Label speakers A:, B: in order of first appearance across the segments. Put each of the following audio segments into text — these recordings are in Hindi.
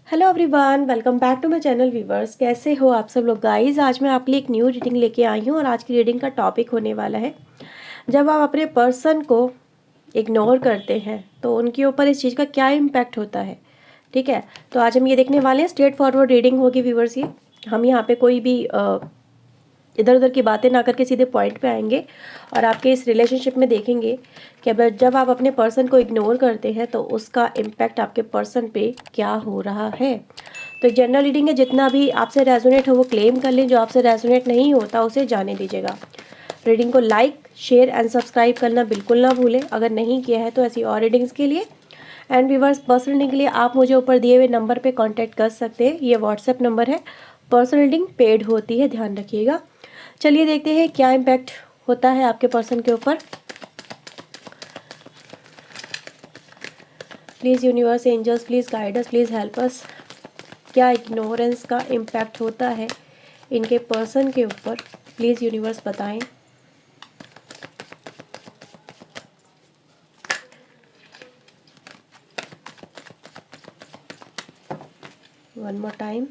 A: Hello everyone, welcome back to my channel viewers. कैसे हो आप सब लोग गाइस। आज मैं आपके लिए एक न्यू रीडिंग लेके आई हूँ और आज की रीडिंग का टॉपिक होने वाला है, जब आप अपने पर्सन को इग्नोर करते हैं तो उनके ऊपर इस चीज़ का क्या इम्पैक्ट होता है। ठीक है, तो आज हम ये देखने वाले हैं। स्ट्रेट फॉरवर्ड रीडिंग होगी व्यूवर्स। ये हम यहाँ पे कोई भी इधर उधर की बातें ना करके सीधे पॉइंट पे आएंगे और आपके इस रिलेशनशिप में देखेंगे कि जब आप अपने पर्सन को इग्नोर करते हैं तो उसका इम्पैक्ट आपके पर्सन पे क्या हो रहा है। तो जनरल रीडिंग है, जितना भी आपसे रेजोनेट हो वो क्लेम कर लें, जो आपसे रेजोनेट नहीं होता उसे जाने दीजिएगा। रीडिंग को लाइक शेयर एंड सब्सक्राइब करना बिल्कुल ना भूलें अगर नहीं किया है तो ऐसी और रीडिंग्स के लिए। एंड व्यूवर्स, पर्सनल रीडिंग के लिए आप मुझे ऊपर दिए हुए नंबर पे कांटेक्ट कर सकते हैं। ये व्हाट्सएप नंबर है। पर्सनल रीडिंग पेड होती है, ध्यान रखिएगा। चलिए देखते हैं क्या इम्पैक्ट होता है आपके पर्सन के ऊपर। Please universe, angels, please guide us, please help us. क्या इग्नोरेंस का इम्पैक्ट होता है इनके पर्सन के ऊपर, प्लीज़ यूनिवर्स बताएं। One more time.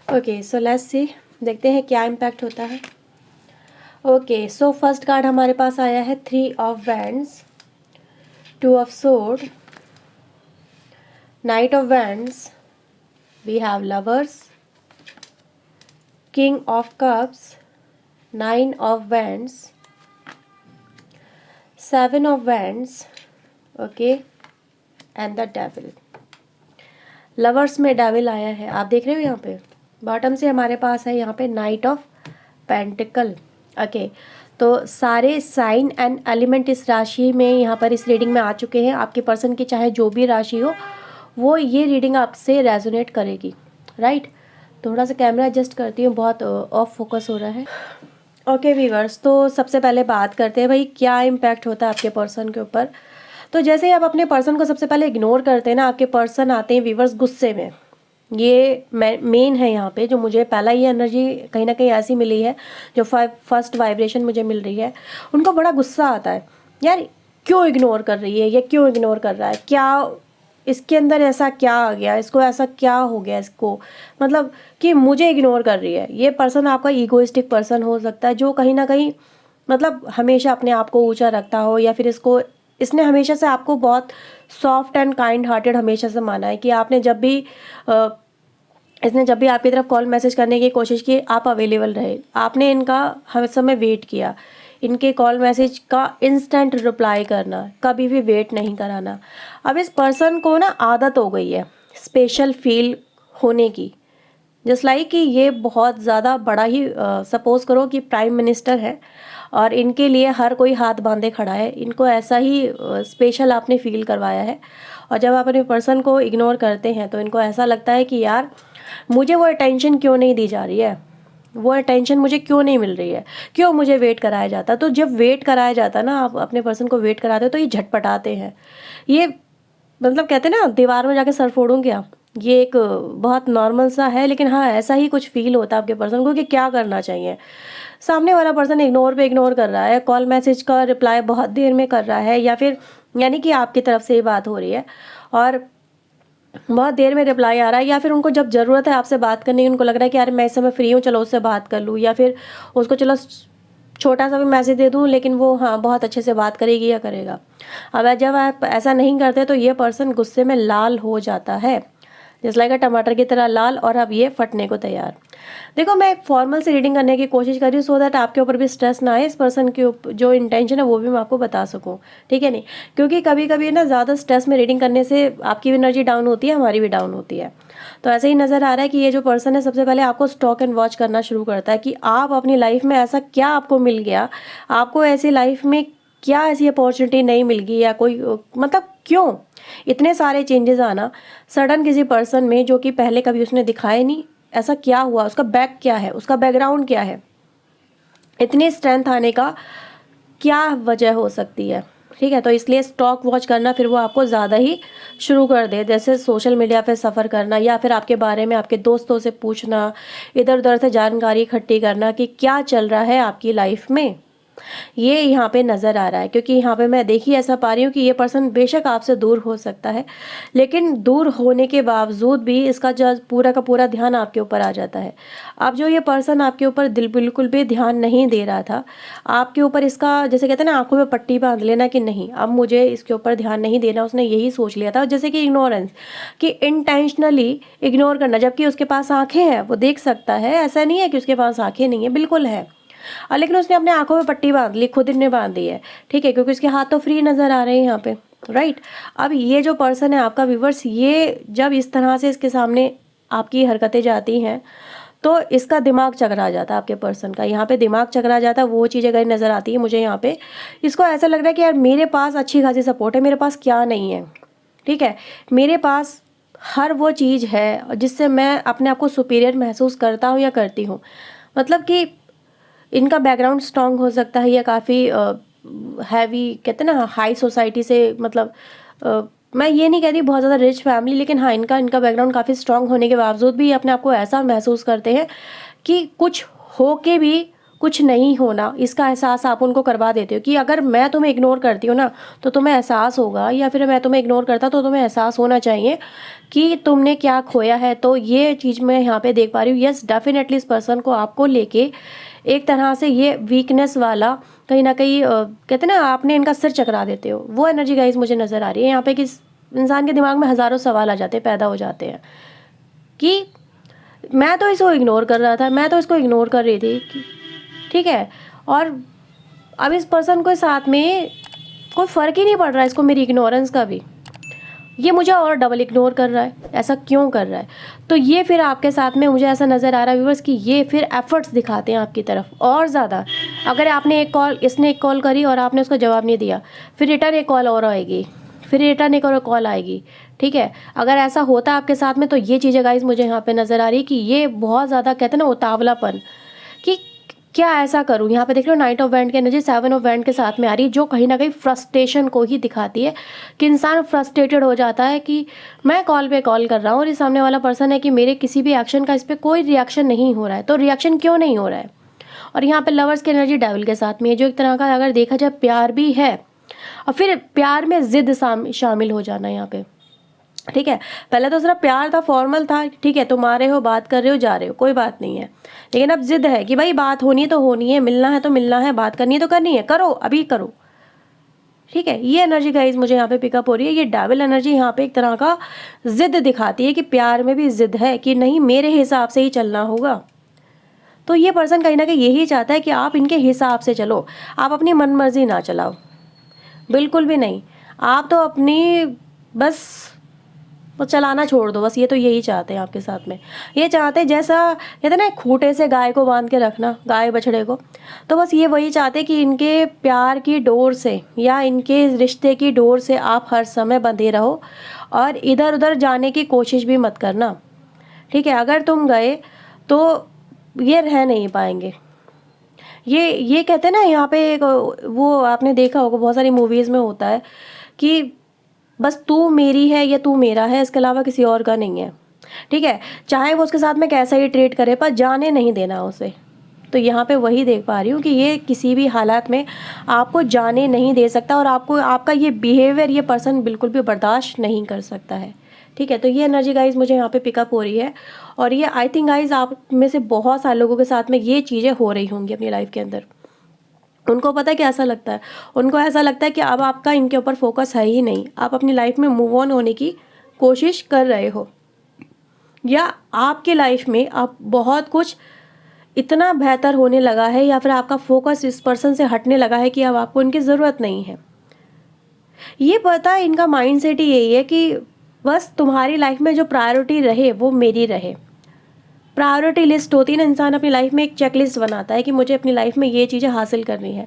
A: Okay, so let's see, देखते हैं क्या इम्पैक्ट होता है। ओके, सो फर्स्ट कार्ड हमारे पास आया है 3 of wands, 2 of sword, knight of wands, we have lovers, king of cups, 9 of wands, 7 of wands, okay, and the devil. Lovers में डेविल आया है, आप देख रहे हो यहाँ पे बॉटम से हमारे पास है यहाँ पे नाइट ऑफ पेंटिकल। ओके, तो सारे साइन एंड एलिमेंट इस राशि में यहाँ पर इस रीडिंग में आ चुके हैं। आपके पर्सन की चाहे जो भी राशि हो वो ये रीडिंग आपसे रेजोनेट करेगी, राइट। थोड़ा सा कैमरा एडजस्ट करती हूँ, बहुत ऑफ फोकस हो रहा है। ओके व्यूअर्स, तो सबसे पहले बात करते हैं भाई क्या इम्पैक्ट होता है आपके पर्सन के ऊपर। तो जैसे ही आप अपने पर्सन को सबसे पहले इग्नोर करते हैं ना, आपके पर्सन आते हैं व्यूअर्स गुस्से में। ये मेन है यहाँ पे, जो मुझे पहला ये एनर्जी कहीं ना कहीं ऐसी मिली है, जो फर्स्ट वाइब्रेशन मुझे मिल रही है। उनको बड़ा गुस्सा आता है, यार क्यों इग्नोर कर रही है, ये क्यों इग्नोर कर रहा है, क्या इसके अंदर ऐसा क्या आ गया, इसको ऐसा क्या हो गया, इसको मतलब कि मुझे इग्नोर कर रही है। ये पर्सन आपका ईगोइस्टिक पर्सन हो सकता है, जो कहीं ना कहीं मतलब हमेशा अपने आप को ऊंचा रखता हो, या फिर इसने हमेशा से आपको बहुत सॉफ्ट एंड काइंड हार्टेड हमेशा से माना है कि आपने जब भी इसने जब भी आपकी तरफ कॉल मैसेज करने की कोशिश की, आप अवेलेबल रहे, आपने इनका हर समय वेट किया। इनके कॉल मैसेज का इंस्टेंट रिप्लाई करना, कभी भी वेट नहीं कराना। अब इस पर्सन को ना आदत हो गई है स्पेशल फील होने की, जस्ट लाइक कि ये बहुत ज़्यादा बड़ा ही सपोज करो कि प्राइम मिनिस्टर है और इनके लिए हर कोई हाथ बांधे खड़ा है। इनको ऐसा ही स्पेशल आपने फील करवाया है। और जब आप अपने पर्सन को इग्नोर करते हैं तो इनको ऐसा लगता है कि यार मुझे वो अटेंशन क्यों नहीं दी जा रही है, वो अटेंशन मुझे क्यों नहीं मिल रही है, क्यों मुझे वेट कराया जाता। तो जब वेट कराया जाता ना, आप अपने पर्सन को वेट कराते हो तो ये झटपटाते हैं। ये मतलब कहते हैं ना, दीवार में जाके सर फोड़ूं क्या, ये एक बहुत नॉर्मल सा है। लेकिन हाँ, ऐसा ही कुछ फील होता है आपके पर्सन को कि क्या करना चाहिए। सामने वाला पर्सन इग्नोर पे इग्नोर कर रहा है, कॉल मैसेज का रिप्लाई बहुत देर में कर रहा है, या फिर यानी कि आपकी तरफ से ये बात हो रही है और बहुत देर में रिप्लाई आ रहा है, या फिर उनको जब ज़रूरत है आपसे बात करने की, उनको लग रहा है कि यार मैं इस समय फ्री हूँ, चलो उससे बात कर लूँ, या फिर उसको चलो छोटा सा भी मैसेज दे दूँ लेकिन वो हाँ बहुत अच्छे से बात करेगी या करेगा। अब जब आप ऐसा नहीं करते तो ये पर्सन गुस्से में लाल हो जाता है, जैसे लाइक टमाटर की तरह लाल, और अब ये फटने को तैयार। देखो, मैं एक फॉर्मल से रीडिंग करने की कोशिश कर रही हूँ सो दैट आपके ऊपर भी स्ट्रेस ना आए, इस पर्सन के ऊपर जो इंटेंशन है वो भी मैं आपको बता सकूँ, ठीक है नहीं। क्योंकि कभी कभी ना ज़्यादा स्ट्रेस में रीडिंग करने से आपकी भी एनर्जी डाउन होती है, हमारी भी डाउन होती है। तो ऐसे ही नज़र आ रहा है कि ये जो पर्सन है सबसे पहले आपको स्टॉक एंड वॉच करना शुरू करता है कि आप अपनी लाइफ में ऐसा क्या आपको मिल गया, आपको ऐसी लाइफ में क्या ऐसी अपॉर्चुनिटी नहीं मिल गई, या कोई मतलब क्यों इतने सारे चेंजेस आना सडन किसी पर्सन में, जो कि पहले कभी उसने दिखाए नहीं। ऐसा क्या हुआ, उसका बैक क्या है, उसका बैकग्राउंड क्या है, इतनी स्ट्रेंथ आने का क्या वजह हो सकती है, ठीक है। तो इसलिए स्टॉक वॉच करना फिर वो आपको ज़्यादा ही शुरू कर दे, जैसे सोशल मीडिया पे सफ़र करना, या फिर आपके बारे में आपके दोस्तों से पूछना, इधर उधर से जानकारी इकट्ठी करना कि क्या चल रहा है आपकी लाइफ में, ये यहाँ पे नज़र आ रहा है, क्योंकि यहाँ पे मैं देखिए ऐसा पा रही हूँ कि ये पर्सन बेशक आपसे दूर हो सकता है, लेकिन दूर होने के बावजूद भी इसका जो पूरा का पूरा ध्यान आपके ऊपर आ जाता है। अब जो ये पर्सन आपके ऊपर दिल बिल्कुल भी ध्यान नहीं दे रहा था, आपके ऊपर इसका जैसे कहते हैं ना आंखों में पट्टी बांध लेना कि नहीं अब मुझे इसके ऊपर ध्यान नहीं देना, उसने यही सोच लिया था। जैसे कि इग्नोरेंस, कि इंटेंशनली इग्नोर करना, जबकि उसके पास आंखें हैं, वो देख सकता है, ऐसा नहीं है कि उसके पास आंखें नहीं है, बिल्कुल है। लेकिन उसने अपने आंखों में पट्टी बांध ली, खुद ने बांध दी है, ठीक है, क्योंकि उसके हाथ तो फ्री नजर आ रहे हैं यहाँ पे, राइट। अब ये जो पर्सन है आपका व्यूवर्स, ये जब इस तरह से इसके सामने आपकी हरकतें जाती हैं तो इसका दिमाग चकरा जाता है, आपके पर्सन का यहाँ पे दिमाग चकरा जाता है, वो चीज़ें अगर नज़र आती है मुझे यहाँ पे। इसको ऐसा लग रहा है कि यार मेरे पास अच्छी खासी सपोर्ट है, मेरे पास क्या नहीं है, ठीक है, मेरे पास हर वो चीज़ है जिससे मैं अपने आप को सुपीरियर महसूस करता हूँ या करती हूँ। मतलब कि इनका बैकग्राउंड स्ट्रांग हो सकता है या काफ़ी हैवी, कहते हैं ना हाई सोसाइटी से, मतलब मैं ये नहीं कहती बहुत ज़्यादा रिच फैमिली, लेकिन हाँ इनका बैकग्राउंड काफ़ी स्ट्रांग होने के बावजूद भी अपने आप को ऐसा महसूस करते हैं कि कुछ हो के भी कुछ नहीं होना, इसका एहसास आप उनको करवा देते हो कि अगर मैं तुम्हें इग्नोर करती हूँ ना तो तुम्हें एहसास होगा, या फिर मैं तुम्हें इग्नोर करता तो तुम्हें एहसास होना चाहिए कि तुमने क्या खोया है। तो ये चीज़ मैं यहाँ पे देख पा रही हूँ। यस डेफिनेटली इस पर्सन को आपको लेके एक तरह से ये वीकनेस वाला कहीं ना कहीं कहते हैं ना आपने इनका सिर चकरा देते हो, वो एनर्जी गाइस मुझे नज़र आ रही है यहाँ पे कि इंसान के दिमाग में हज़ारों सवाल आ जाते हैं, पैदा हो जाते हैं कि मैं तो इसको इग्नोर कर रहा था, मैं तो इसको इग्नोर कर रही थी, ठीक है, और अब इस पर्सन के साथ में कोई फ़र्क ही नहीं पड़ रहा है इसको मेरी इग्नोरेंस का भी, ये मुझे और डबल इग्नोर कर रहा है, ऐसा क्यों कर रहा है। तो ये फिर आपके साथ में मुझे ऐसा नज़र आ रहा है व्यूअर्स कि ये फिर एफर्ट्स दिखाते हैं आपकी तरफ और ज़्यादा। अगर आपने एक कॉल, इसने एक कॉल करी और आपने उसका जवाब नहीं दिया, फिर रिटर्न एक कॉल और आएगी, फिर रिटर्न एक और कॉल आएगी, ठीक है। अगर ऐसा होता है आपके साथ में तो ये चीज़ें गाइस मुझे यहाँ पे नज़र आ रही है कि ये बहुत ज़्यादा कहते हैं ना उतावलापन, कि क्या ऐसा करूँ। यहाँ पे देख रहे हो नाइट ऑफ वैंड की एनर्जी 7 ऑफ वैंड के साथ में आ रही है, जो कहीं ना कहीं फ्रस्ट्रेशन को ही दिखाती है कि इंसान फ्रस्ट्रेटेड हो जाता है कि मैं कॉल पे कॉल कर रहा हूँ और ये सामने वाला पर्सन है कि मेरे किसी भी एक्शन का इस पर कोई रिएक्शन नहीं हो रहा है, तो रिएक्शन क्यों नहीं हो रहा है। और यहाँ पे लवर्स की एनर्जी डेविल के साथ में है, जो एक तरह का अगर देखा जाए प्यार भी है, और फिर प्यार में जिद शामिल हो जाना यहाँ पे, ठीक है। पहले तो सिर्फ प्यार था, फॉर्मल था, ठीक है, तुम आ रहे हो, बात कर रहे हो, जा रहे हो, कोई बात नहीं है, लेकिन अब जिद है कि भाई बात होनी है तो होनी है, मिलना है तो मिलना है, बात करनी है तो करनी है, करो अभी करो, ठीक है। ये एनर्जी गाइज मुझे यहाँ पे पिकअप हो रही है। ये डेविल एनर्जी यहाँ पे एक तरह का जिद दिखाती है कि प्यार में भी जिद है कि नहीं मेरे हिसाब से ही चलना होगा। तो ये पर्सन कहीं ना कहीं यही चाहता है कि आप इनके हिसाब से चलो, आप अपनी मन मर्जी ना चलाओ, बिल्कुल भी नहीं। आप तो अपनी बस वो चलाना छोड़ दो, बस ये तो यही चाहते हैं आपके साथ में। ये चाहते हैं जैसा कहते हैं ना खूंटे से गाय को बांध के रखना, गाय बछड़े को, तो बस ये वही चाहते हैं कि इनके प्यार की डोर से या इनके रिश्ते की डोर से आप हर समय बंधे रहो और इधर उधर जाने की कोशिश भी मत करना, ठीक है। अगर तुम गए तो ये रह नहीं पाएंगे। ये कहते हैं ना यहाँ पे एक वो आपने देखा होगा बहुत सारी मूवीज़ में होता है कि बस तू मेरी है या तू मेरा है, इसके अलावा किसी और का नहीं है, ठीक है। चाहे वो उसके साथ में कैसा ही ट्रीट करे पर जाने नहीं देना उसे। तो यहाँ पे वही देख पा रही हूँ कि ये किसी भी हालात में आपको जाने नहीं दे सकता और आपको आपका ये बिहेवियर ये पर्सन बिल्कुल भी बर्दाश्त नहीं कर सकता है, ठीक है। तो ये एनर्जी गाइज मुझे यहाँ पे पिकअप हो रही है और ये आई थिंक गाइज आप में से बहुत सारे लोगों के साथ में ये चीज़ें हो रही होंगी अपनी लाइफ के अंदर। उनको पता है कि ऐसा लगता है, उनको ऐसा लगता है कि अब आपका इनके ऊपर फोकस है ही नहीं, आप अपनी लाइफ में मूव ऑन होने की कोशिश कर रहे हो, या आपके लाइफ में आप बहुत कुछ इतना बेहतर होने लगा है, या फिर आपका फोकस इस पर्सन से हटने लगा है कि अब आपको इनकी ज़रूरत नहीं है। ये पता है इनका माइंडसेट ही यही है कि बस तुम्हारी लाइफ में जो प्रायोरिटी रहे वो मेरी रहे। प्रायोरिटी लिस्ट होती है ना, इंसान अपनी लाइफ में एक चेक लिस्ट बनाता है कि मुझे अपनी लाइफ में ये चीज़ें हासिल करनी है,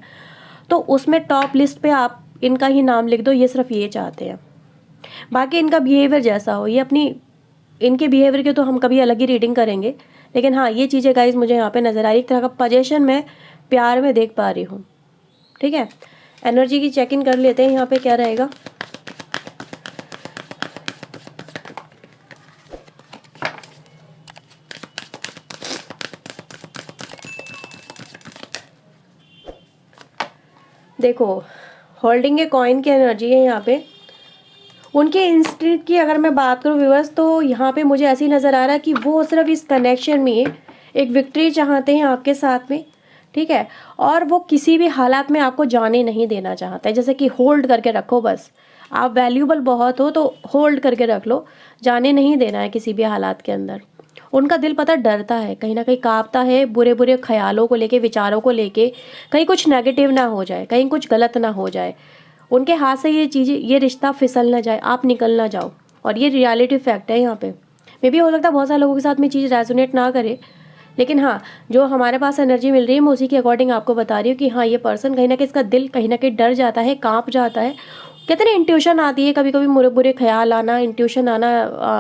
A: तो उसमें टॉप लिस्ट पे आप इनका ही नाम लिख दो, ये सिर्फ ये चाहते हैं। बाकी इनका बिहेवियर जैसा हो, ये अपनी इनके बिहेवियर के तो हम कभी अलग ही रीडिंग करेंगे, लेकिन हाँ ये चीज़ें गाइज मुझे यहाँ पे नज़र आ रही, एक तरह का पोजीशन में प्यार में देख पा रही हूँ, ठीक है। एनर्जी की चेक इन कर लेते हैं यहाँ पे क्या रहेगा। देखो होल्डिंग ए कॉइन की एनर्जी है यहाँ पे। उनके इंस्टिंक्ट की अगर मैं बात करूँ व्यूअर्स, तो यहाँ पे मुझे ऐसी नज़र आ रहा है कि वो सिर्फ इस कनेक्शन में एक विक्ट्री चाहते हैं आपके साथ में, ठीक है, और वो किसी भी हालात में आपको जाने नहीं देना चाहता है। जैसे कि होल्ड करके रखो, बस आप वैल्यूबल बहुत हो तो होल्ड करके रख लो, जाने नहीं देना है किसी भी हालात के अंदर। उनका दिल पता डरता है, कहीं ना कहीं कांपता है बुरे बुरे ख्यालों को लेके, विचारों को लेके, कहीं कुछ नेगेटिव ना हो जाए, कहीं कुछ गलत ना हो जाए, उनके हाथ से ये चीज़ें, ये रिश्ता फिसल ना जाए, आप निकल ना जाओ। और ये रियलिटी फैक्ट है यहाँ पे। मे भी हो सकता है बहुत सारे लोगों के साथ में चीज़ रेजोनेट ना करे, लेकिन हाँ, जो हमारे पास एनर्जी मिल रही है मैं उसी के अकॉर्डिंग आपको बता रही हूँ कि हाँ, ये पर्सन कहीं ना कहीं, इसका दिल कहीं ना कहीं डर जाता है, कांप जाता है। कहते हैं ना, इंट्यूशन आती है कभी कभी, बुरे बुरे ख्याल आना, इंट्यूशन आना,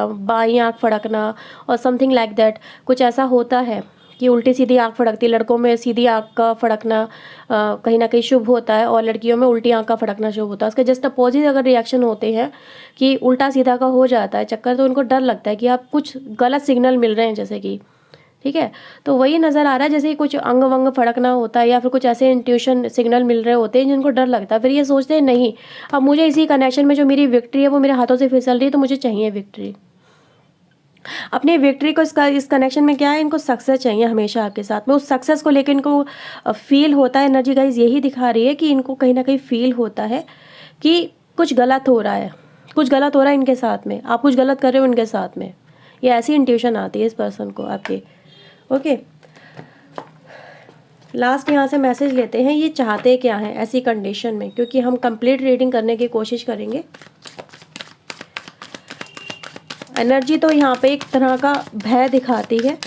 A: बाई आँख फड़कना और समथिंग लाइक दैट, कुछ ऐसा होता है कि उल्टी सीधी आँख फड़कती। लड़कों में सीधी आँख का फड़कना कहीं ना कहीं शुभ होता है, और लड़कियों में उल्टी आँख का फड़कना शुभ होता है। उसके जस्ट अपोजिट अगर रिएक्शन होते हैं कि उल्टा सीधा का हो जाता है चक्कर, तो उनको डर लगता है कि आप कुछ गलत सिग्नल मिल रहे हैं जैसे कि, ठीक है। तो वही नज़र आ रहा है जैसे कि कुछ अंग वंग फड़कना होता है, या फिर कुछ ऐसे इंट्यूशन सिग्नल मिल रहे होते हैं जिनको डर लगता है। फिर ये सोचते हैं नहीं, अब मुझे इसी कनेक्शन में जो मेरी विक्ट्री है वो मेरे हाथों से फिसल रही है, तो मुझे चाहिए विक्ट्री। अपनी विक्ट्री को इस कनेक्शन में क्या है, इनको सक्सेस चाहिए हमेशा आपके साथ में। उस सक्सेस को लेकर इनको फील होता है, एनर्जी गाइज यही दिखा रही है कि इनको कहीं ना कहीं फील होता है कि कुछ गलत हो रहा है, कुछ गलत हो रहा है इनके साथ में, आप कुछ गलत कर रहे हो इनके साथ में। ये ऐसी इंट्यूशन आती है इस पर्सन को आपके। ओके, लास्ट यहाँ से मैसेज लेते हैं, ये चाहते क्या हैं ऐसी कंडीशन में, क्योंकि हम कंप्लीट रीडिंग करने की कोशिश करेंगे। एनर्जी तो यहाँ पे एक तरह का भय दिखाती है।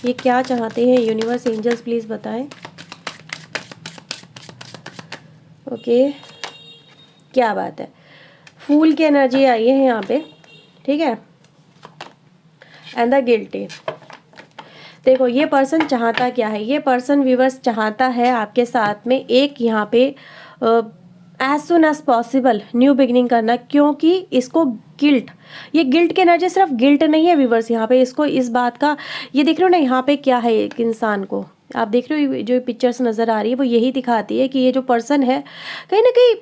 A: ये क्या चाहते हैं यूनिवर्स, एंजल्स प्लीज बताएं। ओके, क्या बात है, फूल की एनर्जी आई है यहाँ पे, ठीक है, एंड द गिल्टी। देखो ये पर्सन चाहता क्या है, ये पर्सन व्यूवर्स चाहता है आपके साथ में एक यहाँ पे as soon as possible new beginning करना, क्योंकि इसको गिल्ट, ये गिल्ट की एनर्जी सिर्फ गिल्ट नहीं है व्यूवर्स, यहाँ पे इसको इस बात का, ये देख रहे हो ना यहाँ पे क्या है, एक इंसान को आप देख रहे हो, जो पिक्चर्स नज़र आ रही है वो यही दिखाती है कि ये जो पर्सन है कहीं ना कहीं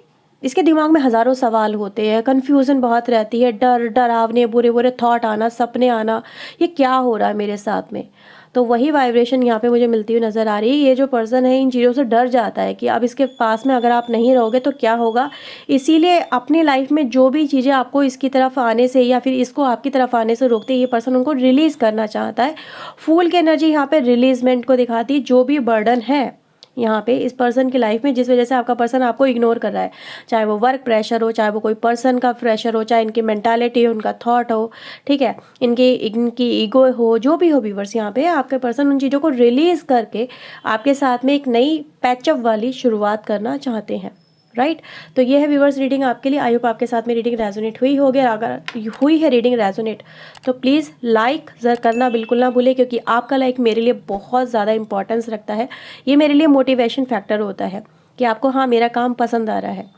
A: इसके दिमाग में हज़ारों सवाल होते हैं, कन्फ्यूज़न बहुत रहती है, डर, डरावने, बुरे बुरे थॉट आना, सपने आना, ये क्या हो रहा है मेरे साथ में। तो वही वाइब्रेशन यहाँ पे मुझे मिलती हुई नज़र आ रही है। ये जो पर्सन है इन चीज़ों से डर जाता है कि अब इसके पास में अगर आप नहीं रहोगे तो क्या होगा, इसीलिए अपनी लाइफ में जो भी चीज़ें आपको इसकी तरफ आने से या फिर इसको आपकी तरफ आने से रोकती है, ये पर्सन उनको रिलीज़ करना चाहता है। फूल की एनर्जी यहाँ पे रिलीजमेंट को दिखाती है। जो भी बर्डन है यहाँ पे इस पर्सन की लाइफ में, जिस वजह से आपका पर्सन आपको इग्नोर कर रहा है, चाहे वो वर्क प्रेशर हो, चाहे वो कोई पर्सन का प्रेशर हो, चाहे इनकी मेंटालिटी हो, उनका थॉट हो, ठीक है, इनकी ईगो हो, जो भी हो व्यूवर्स, यहाँ पे आपके पर्सन उन चीज़ों को रिलीज़ करके आपके साथ में एक नई पैचअप वाली शुरुआत करना चाहते हैं, राइट। तो ये है व्यूवर्स रीडिंग आपके लिए। आई होप आपके साथ में रीडिंग रेजोनेट हुई होगी। अगर हुई है रीडिंग रेजोनेट तो प्लीज़ लाइक करना बिल्कुल ना भूलें, क्योंकि आपका लाइक मेरे लिए बहुत ज़्यादा इंपॉर्टेंस रखता है। ये मेरे लिए मोटिवेशन फैक्टर होता है कि आपको हाँ मेरा काम पसंद आ रहा है।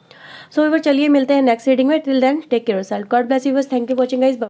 A: सो व्यूअर्स चलिए मिलते हैं नेक्स्ट रीडिंग में। Till then take care yourself, God bless you, thank you for watching guys.